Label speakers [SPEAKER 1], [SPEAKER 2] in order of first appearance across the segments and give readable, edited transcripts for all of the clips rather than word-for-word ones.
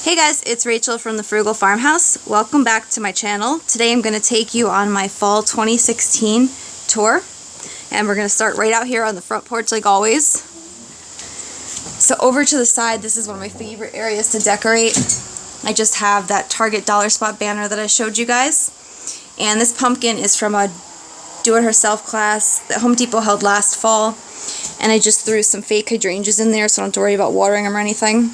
[SPEAKER 1] Hey guys, it's Rachel from the Frugal Farmhouse. Welcome back to my channel. Today I'm going to take you on my fall 2016 tour, and we're going to start right out here on the front porch like always. So over to the side, this is one of my favorite areas to decorate. I just have that Target dollar spot banner that I showed you guys, and this pumpkin is from a do-it-yourself class that Home Depot held last fall, and I just threw some fake hydrangeas in there so I don't have to worry about watering them or anything.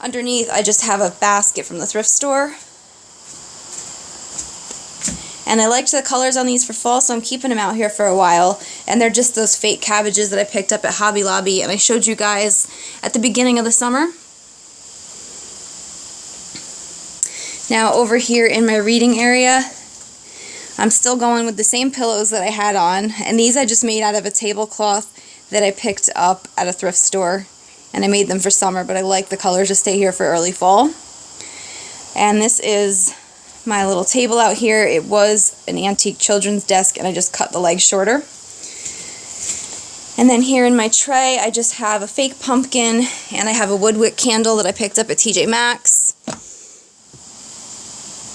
[SPEAKER 1] Underneath, I just have a basket from the thrift store. And I liked the colors on these for fall, so I'm keeping them out here for a while. And they're just those fake cabbages that I picked up at Hobby Lobby, and I showed you guys at the beginning of the summer. Now over here in my reading area, I'm still going with the same pillows that I had on. And these I just made out of a tablecloth that I picked up at a thrift store. And I made them for summer, but I like the colors to stay here for early fall. And this is my little table out here. It was an antique children's desk, and I just cut the legs shorter. And then here in my tray, I just have a fake pumpkin, and I have a woodwick candle that I picked up at TJ Maxx.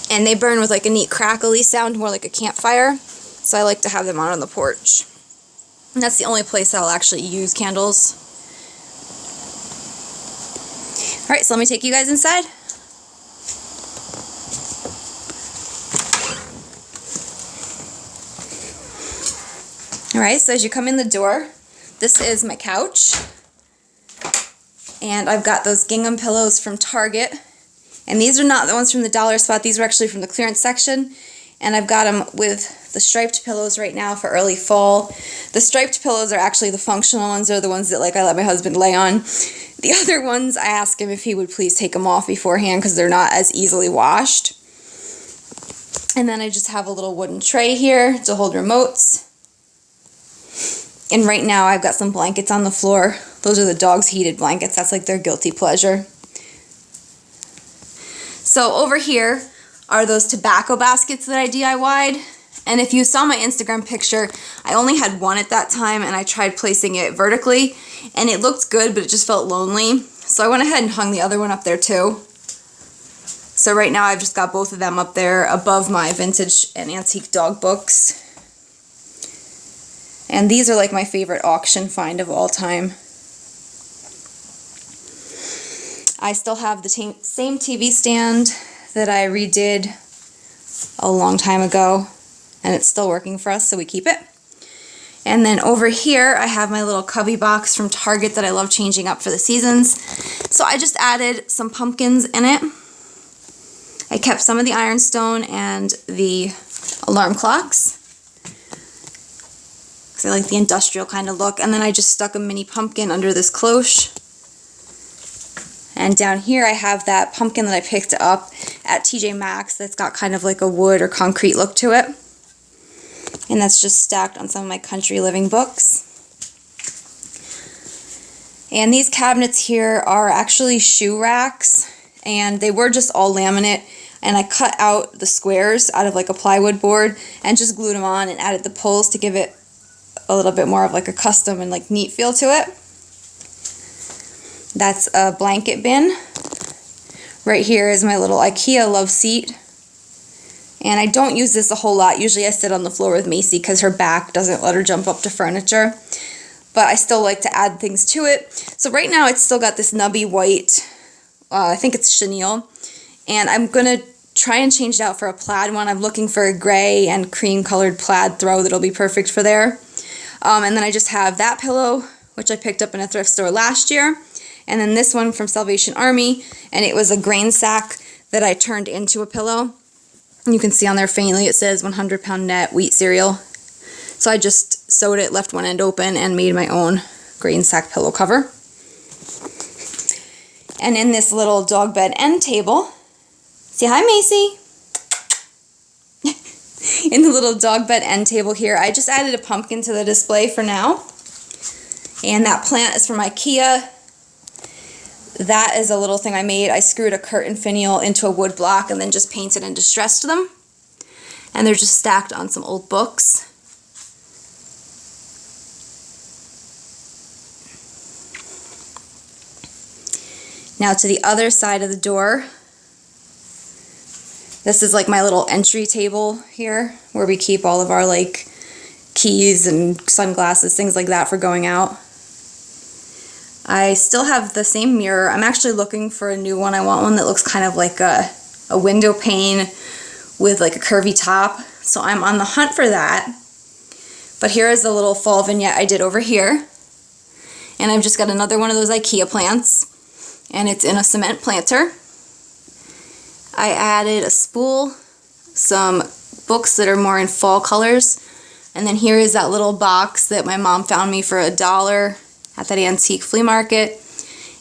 [SPEAKER 1] And they burn with like a neat crackly sound, more like a campfire. So I like to have them on the porch. And that's the only place I'll actually use candles. Alright, so let me take you guys inside. Alright, so as you come in the door, this is my couch. And I've got those gingham pillows from Target. And these are not the ones from the dollar spot, these were actually from the clearance section. And I've got them with the striped pillows right now for early fall. The striped pillows are actually the functional ones. They're the ones that I let my husband lay on. The other ones, I asked him if he would please take them off beforehand because they're not as easily washed. And then I just have a little wooden tray here to hold remotes. And right now I've got some blankets on the floor. Those are the dog's heated blankets. That's like their guilty pleasure. So over here are those tobacco baskets that I DIY'd. And if you saw my Instagram picture, I only had one at that time, and I tried placing it vertically, and it looked good, but it just felt lonely. So I went ahead and hung the other one up there too. So right now I've just got both of them up there above my vintage and antique dog books. And these are like my favorite auction find of all time. I still have the same TV stand that I redid a long time ago, and it's still working for us, so we keep it. And then over here I have my little cubby box from Target that I love changing up for the seasons. So I just added some pumpkins in it. I kept some of the ironstone and the alarm clocks, because I like the industrial kind of look. And then I just stuck a mini pumpkin under this cloche. And down here I have that pumpkin that I picked up at TJ Maxx that's got kind of like a wood or concrete look to it. And that's just stacked on some of my country living books. And these cabinets here are actually shoe racks, and they were just all laminate, and I cut out the squares out of like a plywood board and just glued them on and added the pulls to give it a little bit more of like a custom and like neat feel to it. That's a blanket bin. Right here is my little Ikea love seat. And I don't use this a whole lot. Usually I sit on the floor with Macy because her back doesn't let her jump up to furniture. But I still like to add things to it. So right now it's still got this nubby white, I think it's chenille. And I'm going to try and change it out for a plaid one. I'm looking for a gray and cream colored plaid throw that'll be perfect for there. And then I just have that pillow, which I picked up in a thrift store last year. And then this one from Salvation Army, and it was a grain sack that I turned into a pillow. You can see on there faintly it says 100-pound net wheat cereal. So I just sewed it, left one end open, and made my own grain sack pillow cover. And in this little dog bed end table, say hi Macy. In the little dog bed end table here, I just added a pumpkin to the display for now. And that plant is from Ikea. That is a little thing I made. I screwed a curtain finial into a wood block and then just painted and distressed them. And they're just stacked on some old books. Now to the other side of the door, this is like my little entry table here where we keep all of our like keys and sunglasses, things like that for going out. I still have the same mirror. I'm actually looking for a new one. I want one that looks kind of like a window pane with like a curvy top. So I'm on the hunt for that. But here is the little fall vignette I did over here. And I've just got another one of those Ikea plants. And it's in a cement planter. I added a spool, some books that are more in fall colors. And then here is that little box that my mom found me for $1 at that antique flea market,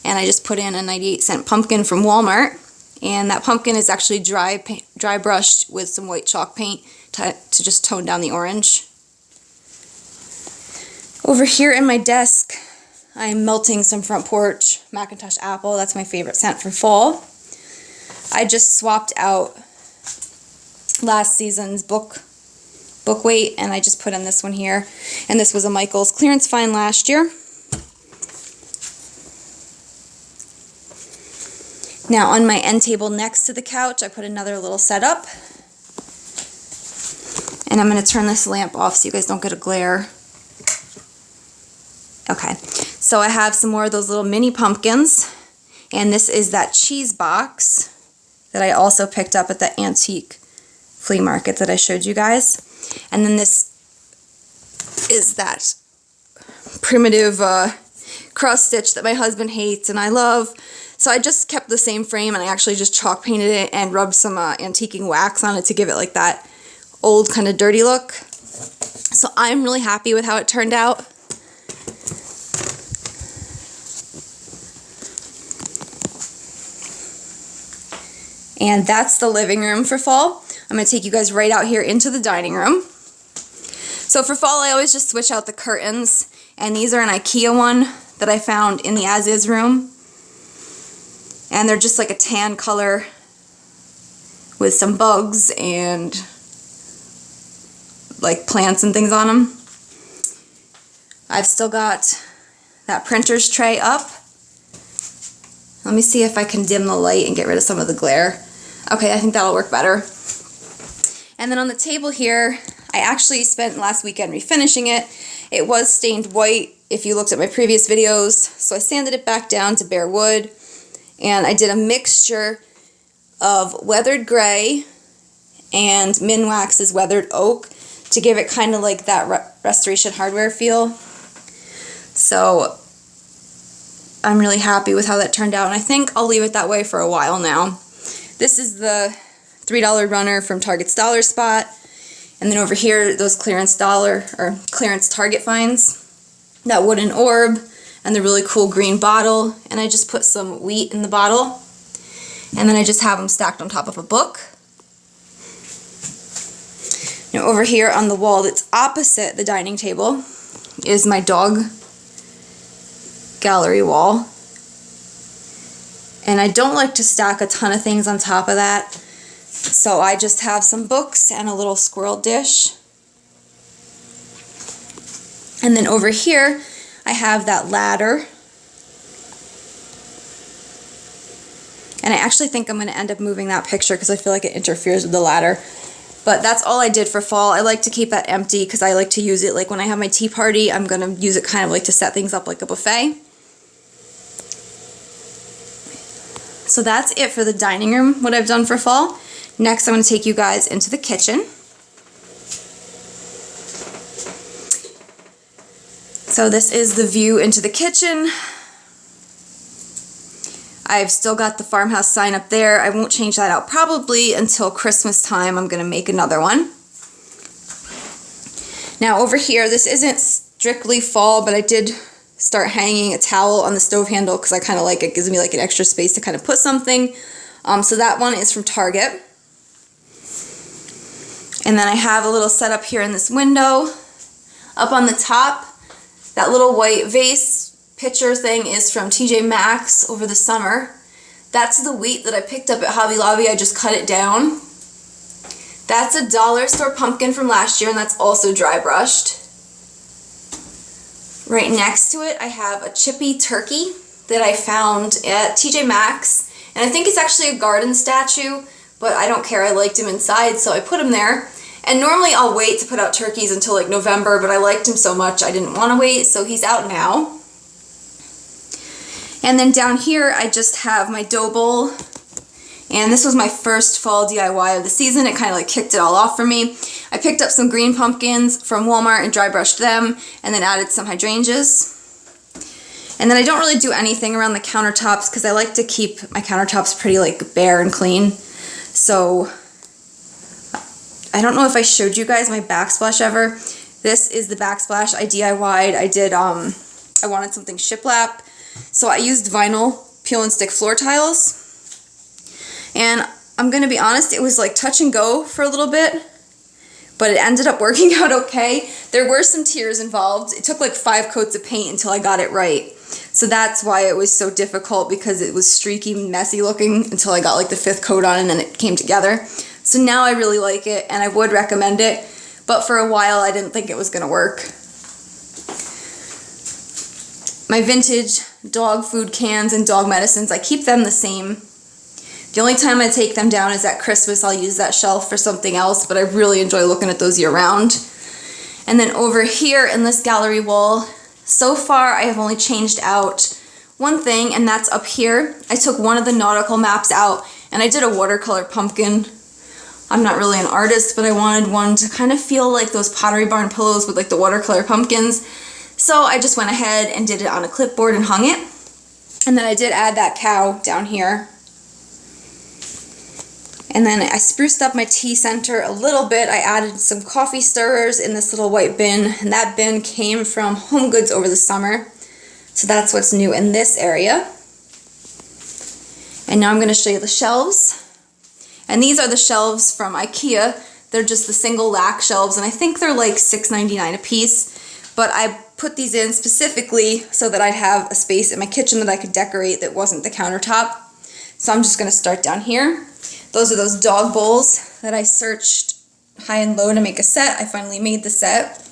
[SPEAKER 1] and I just put in a 98-cent pumpkin from Walmart, and that pumpkin is actually dry brushed with some white chalk paint to just tone down the orange. Over here in my desk, I'm melting some Front Porch Macintosh Apple. That's my favorite scent for fall. I just swapped out last season's book weight, and I just put in this one here, and this was a Michael's clearance find last year. Now on my end table next to the couch, I put another little setup. And I'm going to turn this lamp off so you guys don't get a glare. Okay, so I have some more of those little mini pumpkins. And this is that cheese box that I also picked up at the antique flea market that I showed you guys. And then this is that primitive cross stitch that my husband hates and I love. So I just kept the same frame, and I actually just chalk painted it and rubbed some antiquing wax on it to give it like that old kind of dirty look. So I'm really happy with how it turned out. And that's the living room for fall. I'm going to take you guys right out here into the dining room. So for fall, I always just switch out the curtains, and these are an Ikea one that I found in the as-is room. And they're just like a tan color with some bugs and like plants and things on them. I've still got that printer's tray up. Let me see if I can dim the light and get rid of some of the glare. Okay, I think that'll work better. And then on the table here, I actually spent last weekend refinishing it. It was stained white if you looked at my previous videos, so I sanded it back down to bare wood. And I did a mixture of weathered gray and Minwax's weathered oak to give it kind of like that Restoration Hardware feel. So I'm really happy with how that turned out, and I think I'll leave it that way for a while now. This is the $3 runner from Target's Dollar Spot, and then over here those clearance Target finds, that wooden orb, and the really cool green bottle, and I just put some wheat in the bottle, and then I just have them stacked on top of a book. Now over here on the wall that's opposite the dining table is my dog gallery wall, and I don't like to stack a ton of things on top of that, so I just have some books and a little squirrel dish. And then over here I have that ladder, and I actually think I'm going to end up moving that picture because I feel like it interferes with the ladder. But that's all I did for fall. I like to keep that empty because I like to use it like when I have my tea party. I'm going to use it kind of like to set things up like a buffet. So that's it for the dining room, what I've done for fall. Next I'm going to take you guys into the kitchen. So this is the view into the kitchen. I've still got the farmhouse sign up there. I won't change that out probably until Christmas time. I'm going to make another one. Now over here, this isn't strictly fall, but I did start hanging a towel on the stove handle because I kind of like it. It gives me like an extra space to kind of put something. So that one is from Target. And then I have a little setup here in this window. Up on the top, that little white vase pitcher thing is from TJ Maxx over the summer. That's the wheat that I picked up at Hobby Lobby. I just cut it down. That's a dollar store pumpkin from last year, and that's also dry brushed. Right next to it, I have a chippy turkey that I found at TJ Maxx, and I think it's actually a garden statue, but I don't care, I liked him inside, so I put him there. And normally I'll wait to put out turkeys until like November, but I liked him so much I didn't want to wait, so he's out now. And then down here I just have my dough bowl, and this was my first fall DIY of the season. It kind of like kicked it all off for me. I picked up some green pumpkins from Walmart and dry brushed them, and then added some hydrangeas. And then I don't really do anything around the countertops because I like to keep my countertops pretty like bare and clean. So I don't know if I showed you guys my backsplash ever. This is the backsplash I DIY'd. I wanted something shiplap, so I used vinyl peel and stick floor tiles. And I'm gonna be honest, it was like touch and go for a little bit, but it ended up working out okay. There were some tears involved. It took like 5 coats of paint until I got it right. So that's why it was so difficult, because it was streaky, messy looking until I got like the 5th coat on and then it came together. So now I really like it and I would recommend it, but for a while I didn't think it was gonna work. My vintage dog food cans and dog medicines, I keep them the same. The only time I take them down is at Christmas. I'll use that shelf for something else, but I really enjoy looking at those year round. And then over here in this gallery wall, so far I have only changed out one thing, and that's up here. I took one of the nautical maps out and I did a watercolor pumpkin. I'm not really an artist, but I wanted one to kind of feel like those Pottery Barn pillows with like the watercolor pumpkins. So I just went ahead and did it on a clipboard and hung it. And then I did add that cow down here. And then I spruced up my tea center a little bit. I added some coffee stirrers in this little white bin, and that bin came from Home Goods over the summer. So that's what's new in this area. And now I'm going to show you the shelves. And these are the shelves from Ikea. They're just the single lac shelves, and I think they're like $6.99 a piece. But I put these in specifically so that I'd have a space in my kitchen that I could decorate that wasn't the countertop. So I'm just going to start down here. Those are those dog bowls that I searched high and low to make a set. I finally made the set.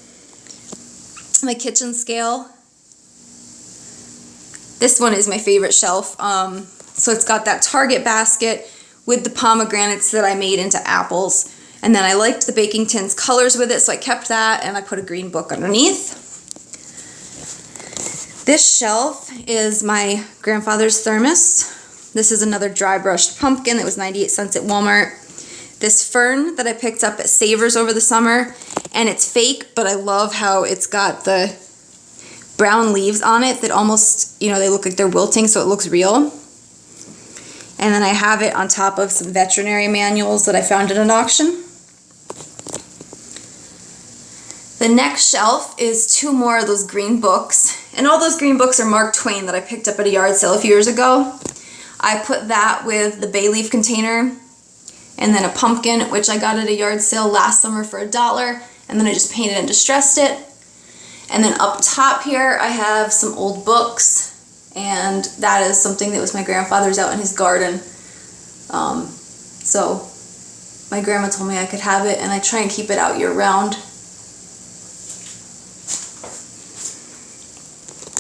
[SPEAKER 1] My kitchen scale. This one is my favorite shelf. So it's got that Target basket with the pomegranates that I made into apples. And then I liked the baking tin's colors with it, so I kept that and I put a green book underneath. This shelf is my grandfather's thermos. This is another dry brushed pumpkin that was 98 cents at Walmart. This fern that I picked up at Savers over the summer, and it's fake, but I love how it's got the brown leaves on it that almost, you know, they look like they're wilting, so it looks real. And then I have it on top of some veterinary manuals that I found at an auction. The next shelf is 2 more of those green books, and all those green books are Mark Twain that I picked up at a yard sale a few years ago. I put that with the bay leaf container, and then a pumpkin, which I got at a yard sale last summer for $1, and then I just painted and distressed it. And then up top here I have some old books, and that is something that was my grandfather's out in his garden. So my grandma told me I could have it, and I try and keep it out year round.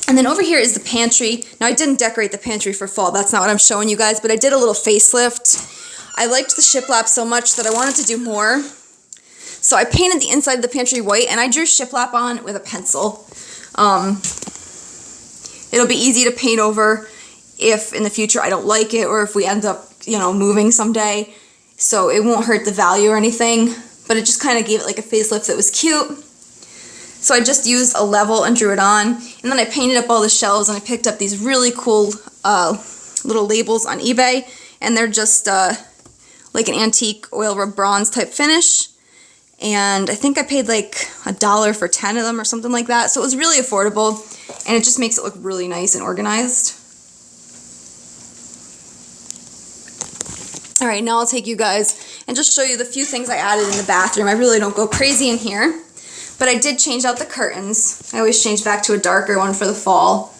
[SPEAKER 1] And then over here is the pantry. Now I didn't decorate the pantry for fall, that's not what I'm showing you guys, but I did a little facelift. I liked the shiplap so much that I wanted to do more. So I painted the inside of the pantry white, and I drew shiplap on with a pencil. It'll be easy to paint over if in the future I don't like it, or if we end up, you know, moving someday. So it won't hurt the value or anything, but it just kind of gave it like a facelift that was cute. So I just used a level and drew it on, and then I painted up all the shelves, and I picked up these really cool little labels on eBay, and they're just like an antique oil rub bronze type finish, and I think I paid like $1 for 10 of them or something like that, so it was really affordable, and it just makes it look really nice and organized. Alright, now I'll take you guys and just show you the few things I added in the bathroom. I really don't go crazy in here. But I did change out the curtains. I always change back to a darker one for the fall.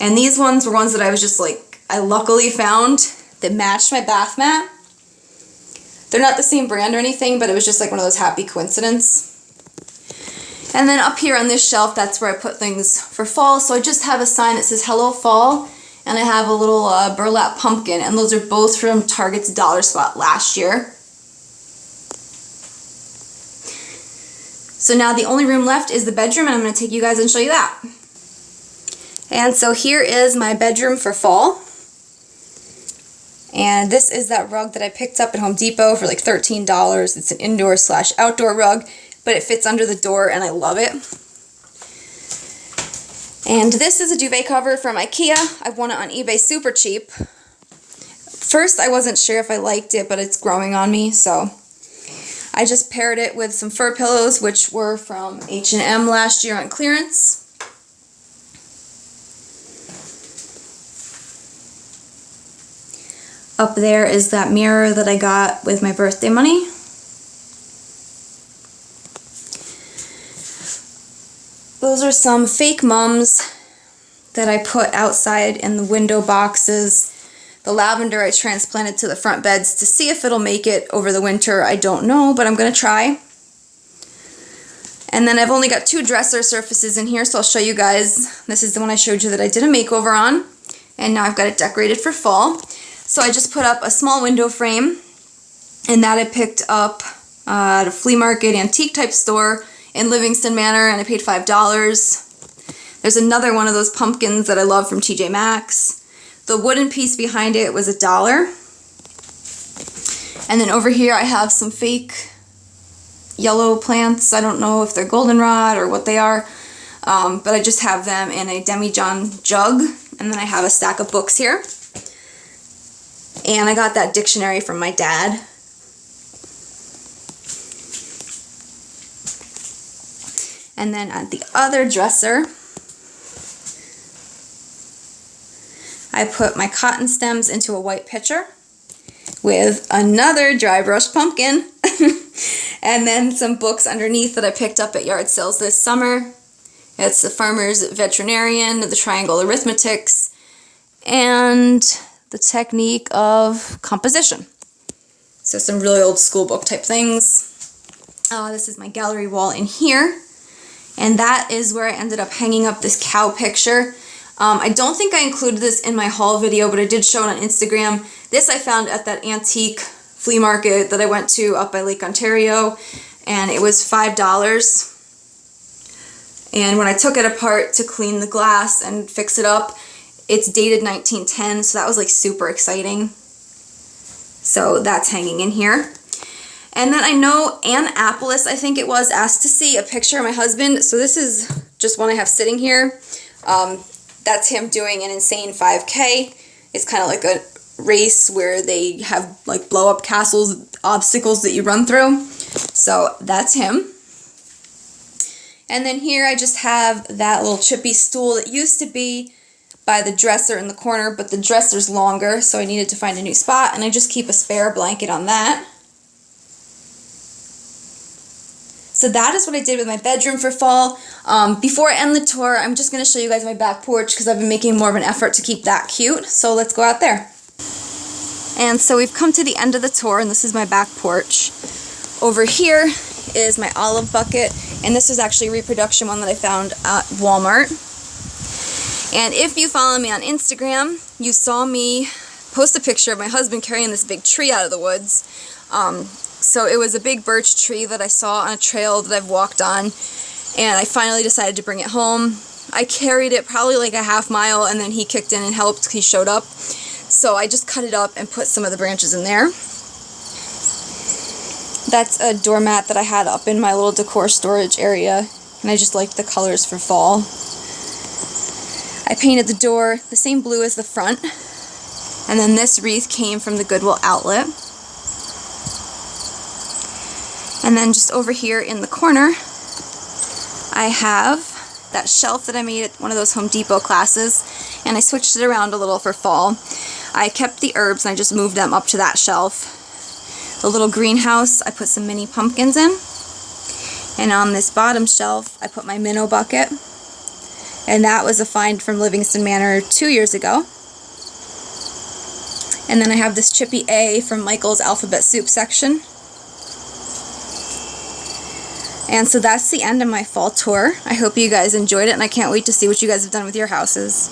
[SPEAKER 1] And these ones were ones that I was just like, I luckily found that matched my bath mat. They're not the same brand or anything, but it was just like one of those happy coincidences. And then up here on this shelf, that's where I put things for fall. So I just have a sign that says Hello Fall, and I have a little burlap pumpkin, and those are both from Target's Dollar Spot last year. So now the only room left is the bedroom, and I'm going to take you guys and show you that. And so here is my bedroom for fall. And this is that rug that I picked up at Home Depot for like $13. It's an indoor/outdoor rug, but it fits under the door and I love it. And this is a duvet cover from Ikea. I won it on eBay super cheap. First I wasn't sure if I liked it, but it's growing on me, so I just paired it with some fur pillows, which were from H&M last year on clearance. Up there is that mirror that I got with my birthday money. Those are some fake mums that I put outside in the window boxes. The lavender I transplanted to the front beds to see if it'll make it over the winter. I don't know, but I'm going to try. And then I've only got 2 dresser surfaces in here, so I'll show you guys. This is the one I showed you that I did a makeover on, and now I've got it decorated for fall. So I just put up a small window frame, and that I picked up at a flea market antique type store in Livingston Manor, and I paid $5. There's another one of those pumpkins that I love from TJ Maxx. The wooden piece behind it was $1. And then over here I have some fake yellow plants. I don't know if they're goldenrod or what they are, but I just have them in a demijohn jug. And then I have a stack of books here. And I got that dictionary from my dad. And then at the other dresser, I put my cotton stems into a white pitcher with another dry brush pumpkin. And then some books underneath that I picked up at yard sales this summer. It's the Farmer's Veterinarian, the Triangle Arithmetics, and the Technique of Composition. So some really old school book type things. This is my gallery wall in here. And that is where I ended up hanging up this cow picture. I don't think I included this in my haul video, but I did show it on Instagram. This I found at that antique flea market that I went to up by Lake Ontario, and it was $5. And when I took it apart to clean the glass and fix it up, it's dated 1910, so that was like super exciting. So that's hanging in here. And then I know Annapolis, I think it was, asked to see a picture of my husband. So this is just one I have sitting here. That's him doing an insane 5K. It's kind of like a race where they have like blow up castles, obstacles that you run through. So that's him. And then here I just have that little chippy stool that used to be by the dresser in the corner, but the dresser's longer, so I needed to find a new spot, and I just keep a spare blanket on that. So that is what I did with my bedroom for fall. Before I end the tour, I'm just going to show you guys my back porch because I've been making more of an effort to keep that cute. So let's go out there. And so we've come to the end of the tour, and this is my back porch. Over here is my olive bucket, and this is actually a reproduction one that I found at Walmart. And if you follow me on Instagram, you saw me post a picture of my husband carrying this big tree out of the woods. So it was a big birch tree that I saw on a trail that I've walked on, and I finally decided to bring it home. I carried it probably like a half mile, and then he kicked in and helped. He showed up. So I just cut it up and put some of the branches in there. That's a doormat that I had up in my little decor storage area, and I just liked the colors for fall. I painted the door the same blue as the front, and then this wreath came from the Goodwill outlet. And then just over here in the corner, I have that shelf that I made at one of those Home Depot classes, and I switched it around a little for fall. I kept the herbs and I just moved them up to that shelf. The little greenhouse, I put some mini pumpkins in. And on this bottom shelf, I put my minnow bucket. And that was a find from Livingston Manor 2 years ago. And then I have this Chippy A from Michael's Alphabet Soup section. And so that's the end of my fall tour. I hope you guys enjoyed it, and I can't wait to see what you guys have done with your houses.